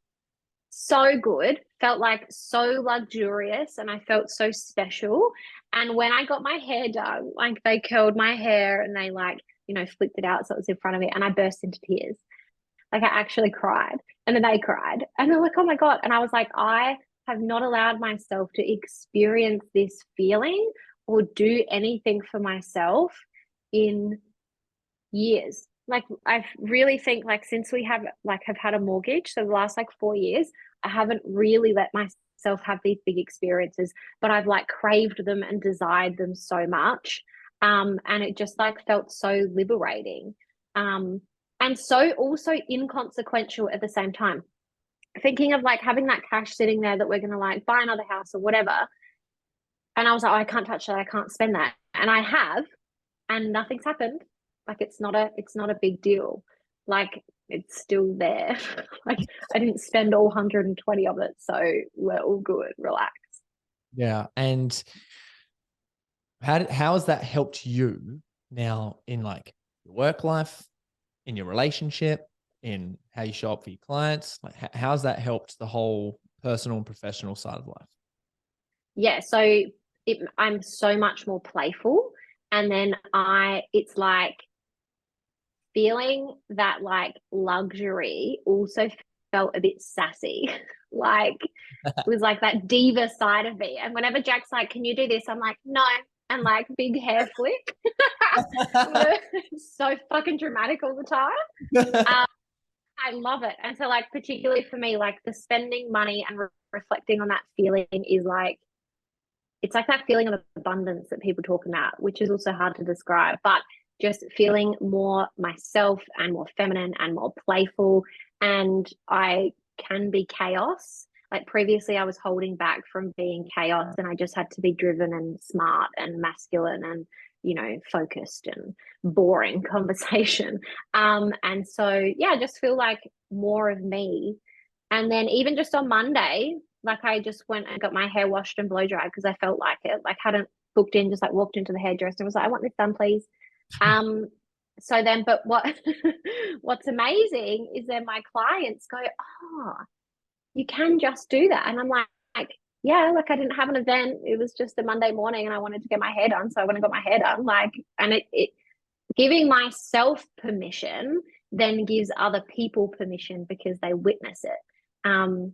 so good. Felt like so luxurious, and I felt so special. And when I got my hair done, like they curled my hair and they like, flipped it out so it was in front of me, and I burst into tears. Like I actually cried, and then they cried, and they're like, "Oh my God." And I was like, I have not allowed myself to experience this feeling or do anything for myself in years. Like I really think, like, since we have had a mortgage, so the last like 4 years, I haven't really let myself have these big experiences, but I've like craved them and desired them so much. And it just like felt so liberating. And so also inconsequential at the same time. Thinking of like having that cash sitting there that we're gonna like buy another house or whatever. And I was like, oh, I can't touch that, I can't spend that. And I have, and nothing's happened. Like it's not a big deal. Like it's still there. Like I didn't spend all 120 of it, so we're all good. Relax. Yeah. And how has that helped you now in like your work life, in your relationship, in how you show up for your clients? Like how's that helped the whole personal and professional side of life? Yeah, so I'm so much more playful, and then it's like feeling that like luxury also felt a bit sassy. Like it was like that diva side of me. And whenever Jack's like, "Can you do this?" I'm like, "No." And like big hair flick. So fucking dramatic all the time. Um, I love it. And so like particularly for me, like the spending money and reflecting on that feeling is like, it's like that feeling of abundance that people talk about, which is also hard to describe, but just feeling more myself and more feminine and more playful. And I can be chaos. Like previously, I was holding back from being chaos, and I just had to be driven and smart and masculine and, focused and boring conversation. And so, yeah, I just feel like more of me. And then even just on Monday, like I just went and got my hair washed and blow dried because I felt like it. Like hadn't booked in, just like walked into the hairdresser and was like, "I want this done, please." Um, so then, but what's amazing is then my clients go, "Oh, you can just do that," and I'm like, yeah, like I didn't have an event. It was just a Monday morning, and I wanted to get my hair done, so I went and got my hair done. Like, and it giving myself permission then gives other people permission because they witness it. And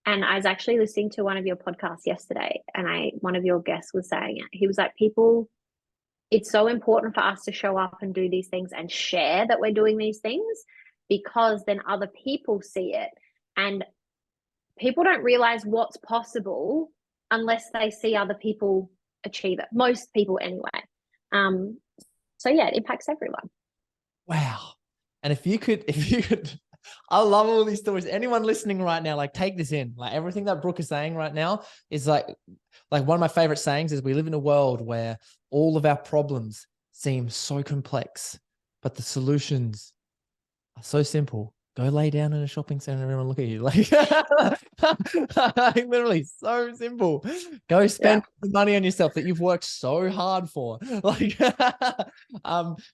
I was actually listening to one of your podcasts yesterday, and one of your guests was saying it. He was like, people, it's so important for us to show up and do these things and share that we're doing these things, because then other people see it. And people don't realize what's possible unless they see other people achieve it. Most people anyway. So yeah, it impacts everyone. Wow. And if you could, I love all these stories. Anyone listening right now, like take this in. Like everything that Brooke is saying right now is like one of my favorite sayings is we live in a world where all of our problems seem so complex, but the solutions are so simple. Go lay down in a shopping center and everyone look at you. Like literally so simple. Go spend the money on yourself that you've worked so hard for. Like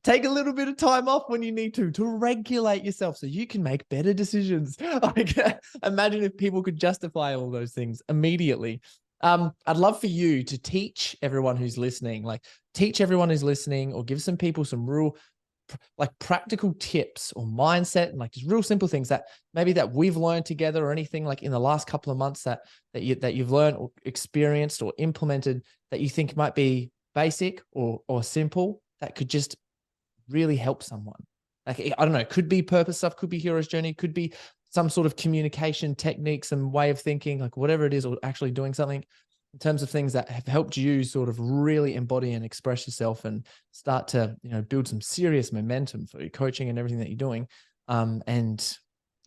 take a little bit of time off when you need to regulate yourself so you can make better decisions. Like imagine if people could justify all those things immediately. I'd love for you to teach everyone who's listening, or give some people some real like practical tips or mindset and like just real simple things that maybe that we've learned together, or anything like in the last couple of months that you've learned or experienced or implemented that you think might be basic or simple that could just really help someone. Like, I don't know, could be purpose stuff, could be hero's journey, could be some sort of communication techniques and way of thinking, like whatever it is, or actually doing something in terms of things that have helped you sort of really embody and express yourself and start to, build some serious momentum for your coaching and everything that you're doing. And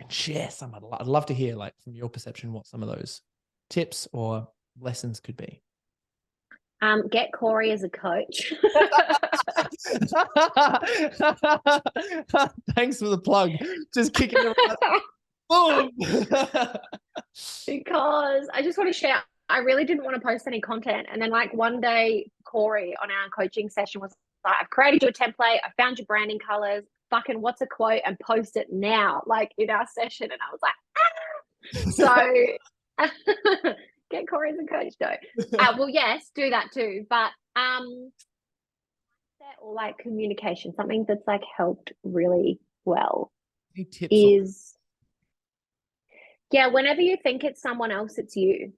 share some. I'd love to hear, like, from your perception, what some of those tips or lessons could be. Get Corey as a coach. Thanks for the plug. Just kicking it around. Boom. Because I just want to share, I really didn't want to post any content. And then like one day, Corey on our coaching session was like, I've created you a template. I found your branding colors. Fucking what's a quote and post it now, like in our session. And I was like, ah. So get Corey as a coach though. Well, yes, do that too. But or like communication, something that's like helped really well Any tips is, yeah, whenever you think it's someone else, it's you.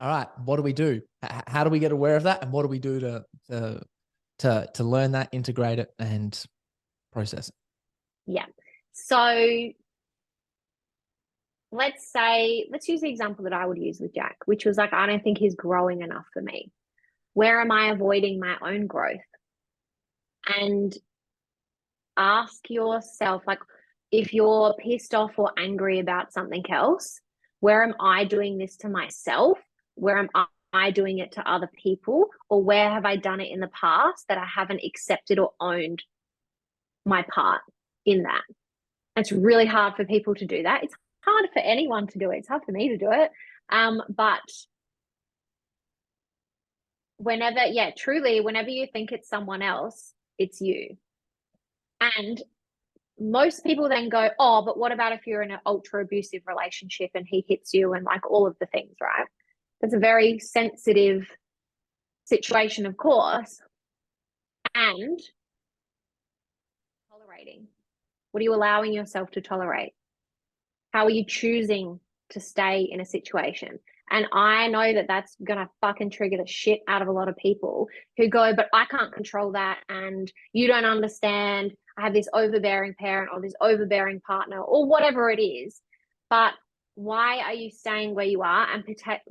all right, what do we do? How do we get aware of that? And what do we do to learn that, integrate it, and process it? Yeah. So let's use the example that I would use with Jack, which was like, I don't think he's growing enough for me. Where am I avoiding my own growth? And ask yourself, like, if you're pissed off or angry about something else, where am I doing this to myself? Where am I doing it to other people? Or where have I done it in the past that I haven't accepted or owned my part in that? It's really hard for people to do that. It's hard for anyone to do it. It's hard for me to do it. But whenever you think it's someone else, it's you. And most people then go, oh, but what about if you're in an ultra abusive relationship and he hits you and like all of the things, right? That's a very sensitive situation, of course. And tolerating. What are you allowing yourself to tolerate? How are you choosing to stay in a situation? And I know that that's going to fucking trigger the shit out of a lot of people who go, but I can't control that. And you don't understand. I have this overbearing parent or this overbearing partner or whatever it is. But why are you staying where you are? And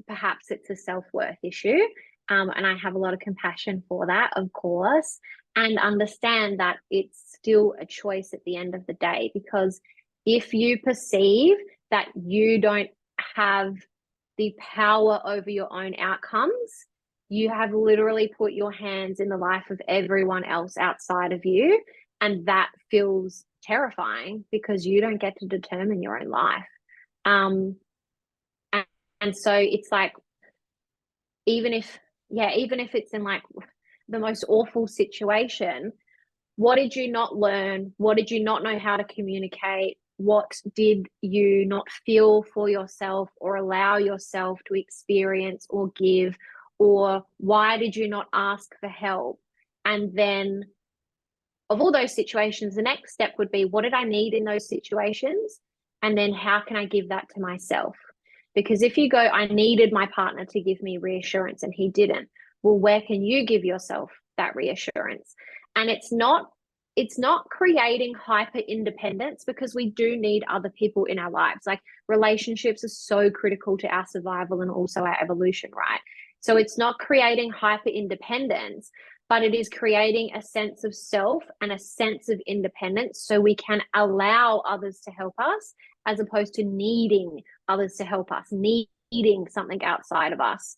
perhaps it's a self-worth issue. And I have a lot of compassion for that, of course, and understand that it's still a choice at the end of the day. Because if you perceive that you don't have the power over your own outcomes, you have literally put your hands in the life of everyone else outside of you. And that feels terrifying because you don't get to determine your own life. And so it's like, even if it's in like the most awful situation, what did you not learn? What did you not know how to communicate? What did you not feel for yourself or allow yourself to experience or give? Or why did you not ask for help? And then of all those situations, the next step would be, what did I need in those situations? And then how can I give that to myself? Because if you go, I needed my partner to give me reassurance and he didn't, well, where can you give yourself that reassurance? And it's not creating hyper independence, because we do need other people in our lives. Like, relationships are so critical to our survival and also our evolution, right? So it's not creating hyper independence, but it is creating a sense of self and a sense of independence so we can allow others to help us, as opposed to needing others to help us, needing something outside of us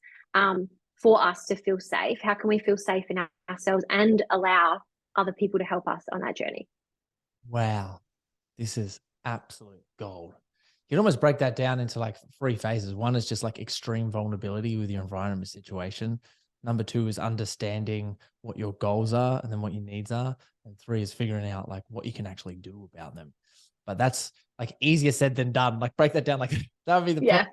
for us to feel safe. How can we feel safe in ourselves and allow other people to help us on that journey? Wow, this is absolute gold. You can almost break that down into like 3 phases. One is just like extreme vulnerability with your environment situation. Number 2 is understanding what your goals are and then what your needs are. And 3 is figuring out like what you can actually do about them. But that's like easier said than done. Like, break that down. Like, that would be the process.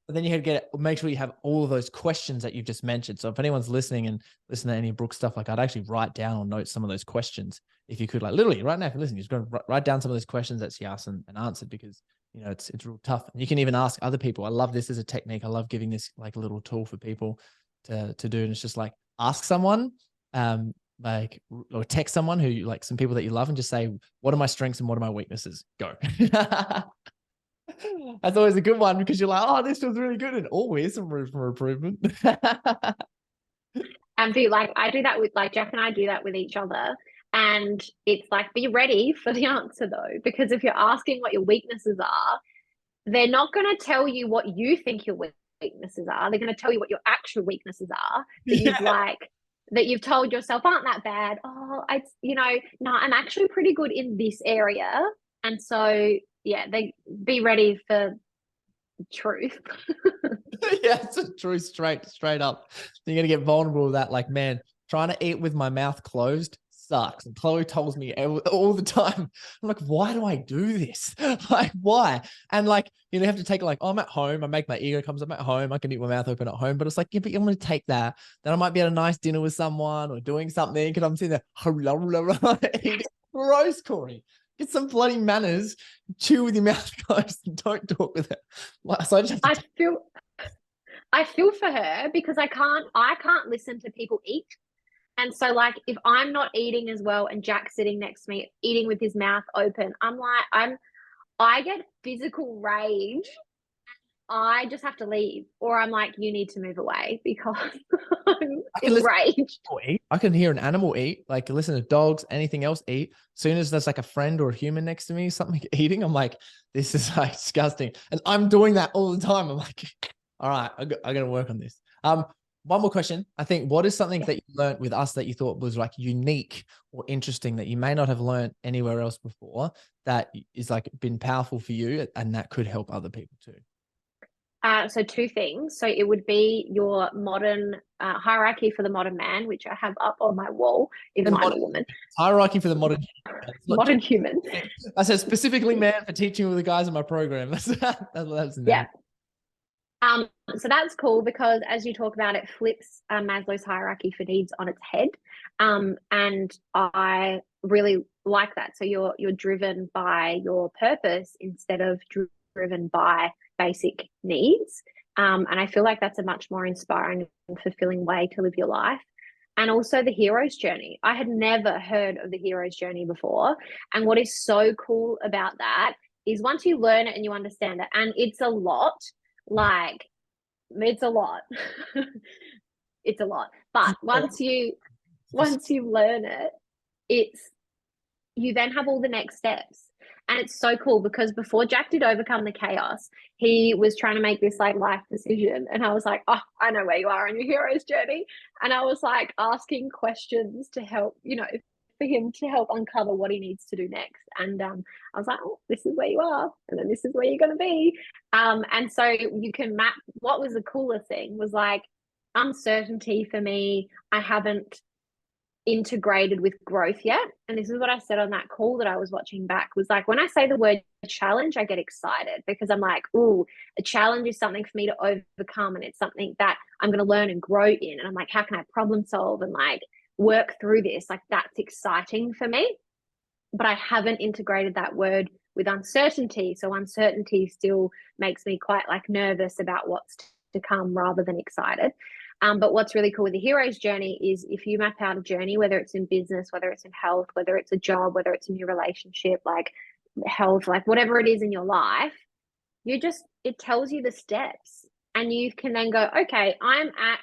But then you have to make sure you have all of those questions that you've just mentioned. So if anyone's listening and listen to any Brooke stuff, like, I'd actually write down or note some of those questions. If you could, like, literally right now, if you're listening, you're just going to write down some of those questions that she asked and answered, because, you know, it's real tough. And you can even ask other people. I love this as a technique. I love giving this like a little tool for people to do. And it's just like, ask someone, like, or text someone who, like, some people that you love, and just say, what are my strengths and what are my weaknesses? Go. That's always a good one, because you're like, oh, this feels really good, and always some room for improvement. And I do that with, like, Jack and I do that with each other. And it's like, be ready for the answer though, because if you're asking what your weaknesses are, they're not going to tell you what you think your weaknesses are. They're going to tell you what your actual weaknesses are that you've told yourself aren't that bad. Oh, no, I'm actually pretty good in this area. And so, yeah, they be ready for truth. Yeah, it's a true straight up. You're gonna get vulnerable with that. Like, man, trying to eat with my mouth closed sucks. And Chloe tells me all the time. I'm like, why do I do this? Like, why? And like, you have to take it like, oh, I'm at home. I make my ego comes. I'm at home. I can eat with my mouth open at home. But it's like, yeah, but I'm gonna take that. Then I might be at a nice dinner with someone or doing something, and I'm sitting there eating. Gross, Corey. Get some bloody manners. Chew with your mouth closed and don't talk with it. So I just have to I feel for her because I can't listen to people eat. And so like if I'm not eating as well and Jack's sitting next to me eating with his mouth open, I get physical rage. I just have to leave, or I'm like, you need to move away because I'm enraged. I can hear an animal eat, like listen to dogs, anything else eat. As soon as there's like a friend or a human next to me, something eating, I'm like, this is like disgusting. And I'm doing that all the time. I'm like, all right, I got to work on this. One more question. I think, what is something that you learned with us that you thought was like unique or interesting that you may not have learned anywhere else before that is like been powerful for you and that could help other people too? So two things. So it would be your modern hierarchy for the modern man, which I have up on my wall, even though I'm a woman. Hierarchy for the modern modern human. I said specifically man for teaching with the guys in my program. That's yeah. So that's cool because as you talk about it, flips Maslow's hierarchy for needs on its head. And I really like that. So you're driven by your purpose instead of driven by basic needs. And I feel like that's a much more inspiring and fulfilling way to live your life. And also the hero's journey. I had never heard of the hero's journey before. And what is so cool about that is once you learn it and you understand it, and it's a lot, like it's a lot. It's a lot. But once you learn it, you then have all the next steps. And it's so cool because before Jack did overcome the chaos, he was trying to make this like life decision. And I was like, oh, I know where you are on your hero's journey. And I was like asking questions to help, for him to help uncover what he needs to do next. And I was like, oh, this is where you are. And then this is where you're going to be. And so you can map. What was the coolest thing was like uncertainty for me. I haven't integrated with growth yet. And this is what I said on that call that I was watching back was like, when I say the word challenge, I get excited because I'm like, oh, a challenge is something for me to overcome. And it's something that I'm going to learn and grow in. And I'm like, how can I problem solve and like work through this? Like that's exciting for me. But I haven't integrated that word with uncertainty. So uncertainty still makes me quite like nervous about what's to come rather than excited. But what's really cool with the hero's journey is if you map out a journey, whether it's in business, whether it's in health, whether it's a job, whether it's a new relationship, like health, like whatever it is in your life, it tells you the steps and you can then go, okay, I'm at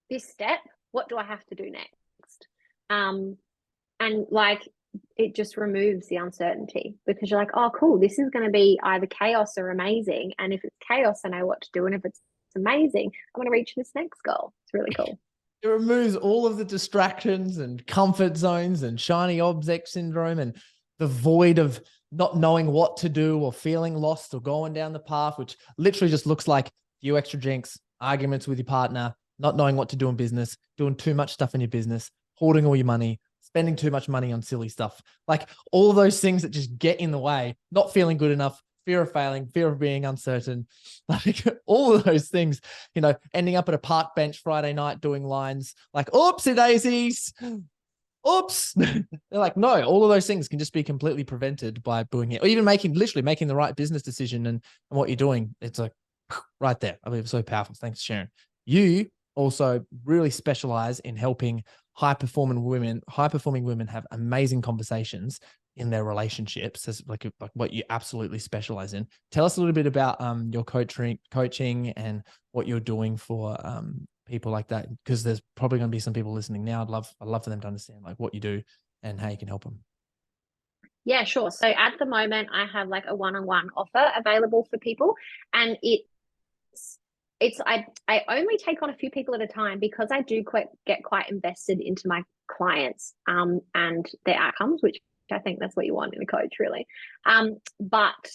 this step. What do I have to do next? And like, it just removes the uncertainty because you're like, oh, cool, this is going to be either chaos or amazing. And if it's chaos, I know what to do. And if it's amazing, I'm going to reach this next goal. It's really cool. It removes all of the distractions and comfort zones and shiny object syndrome and the void of not knowing what to do or feeling lost or going down the path, which literally just looks like a few extra drinks, arguments with your partner, not knowing what to do in business, doing too much stuff in your business, hoarding all your money, spending too much money on silly stuff. Like all of those things that just get in the way, not feeling good enough, fear of failing, fear of being uncertain, like all of those things, ending up at a park bench Friday night doing lines like, oopsie daisies, oops. They're like, no, all of those things can just be completely prevented by doing it. Or even literally making the right business decision and what you're doing. It's like right there. I mean, it's so powerful. Thanks, Sharon. You also really specialize in helping high-performing women have amazing conversations in their relationships, as like what you absolutely specialize in. Tell us a little bit about your coaching and what you're doing for people like that, because there's probably going to be some people listening now. I'd love for them to understand like what you do and how you can help them. Yeah, sure. So at the moment, I have like a one-on-one offer available for people, and I only take on a few people at a time because I do get quite invested into my clients and their outcomes, which I think that's what you want in a coach, really. But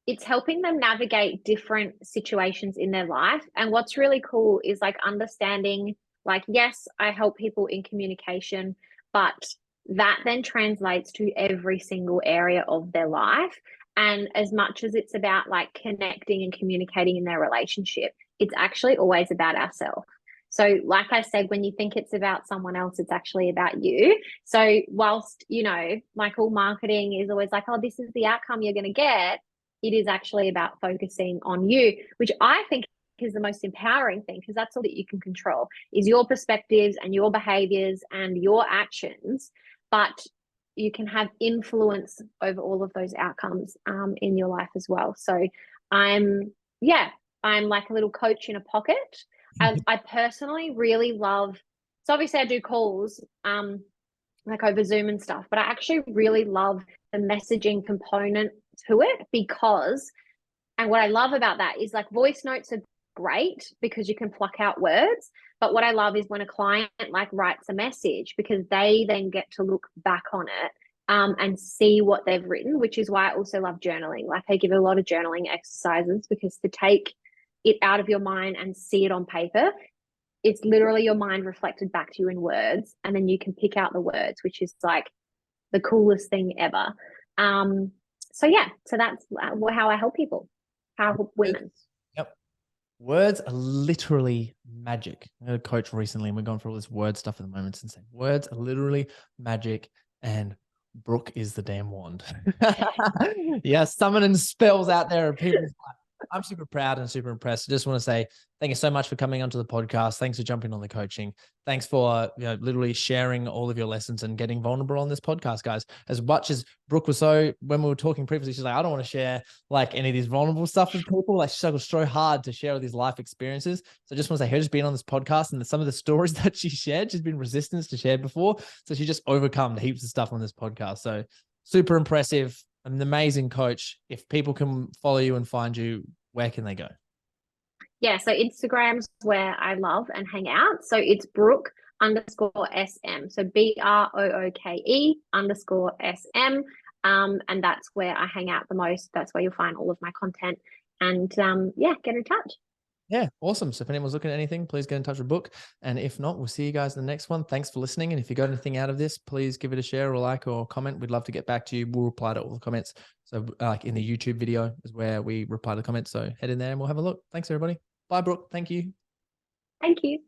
it's helping them navigate different situations in their life. And what's really cool is like understanding, like, yes, I help people in communication, but that then translates to every single area of their life. And as much as it's about like connecting and communicating in their relationship, it's actually always about ourselves. So, like I said, when you think it's about someone else, it's actually about you. So, whilst, you know, like all marketing is always like, oh, this is the outcome you're going to get, it is actually about focusing on you, which I think is the most empowering thing, because that's all that you can control is your perspectives and your behaviors and your actions. But you can have influence over all of those outcomes in your life as well. So I'm like a little coach in a pocket. I personally really love, so obviously I do calls like over Zoom and stuff, but I actually really love the messaging component to it, because, and what I love about that is like voice notes are great because you can pluck out words. But what I love is when a client like writes a message, because they then get to look back on it and see what they've written, which is why I also love journaling. Like I give a lot of journaling exercises, because to take it out of your mind and see it on paper, it's literally your mind reflected back to you in words, and then you can pick out the words, which is like the coolest thing ever. So that's how I help people, how I help women. Yep. Words are literally magic. I had a coach recently, and we're going through all this word stuff at the moment, and saying words are literally magic, and Brooke is the damn wand. Yeah, summoning spells out there, and people. I'm super proud and super impressed. I just want to say thank you so much for coming onto the podcast. Thanks for jumping on the coaching. Thanks for literally sharing all of your lessons and getting vulnerable on this podcast, guys. As much as Brooke was when we were talking previously, she's like, I don't want to share like any of these vulnerable stuff with people. Like she struggles so hard to share all these life experiences. So I just want to say her just being on this podcast and some of the stories that she shared, she's been resistant to share before. So she just overcome heaps of stuff on this podcast. So super impressive. An amazing coach. If people can follow you and find you, where can they go? Yeah, so Instagram's where I love and hang out. So it's Brooke_SM. So BROOKE_SM. And that's where I hang out the most. That's where you'll find all of my content. And get in touch. Yeah, awesome. So if anyone's looking at anything, please get in touch with Brooke. And if not, we'll see you guys in the next one. Thanks for listening. And if you got anything out of this, please give it a share or like or comment. We'd love to get back to you. We'll reply to all the comments. So like in the YouTube video is where we reply to comments. So head in there and we'll have a look. Thanks, everybody. Bye, Brooke. Thank you. Thank you.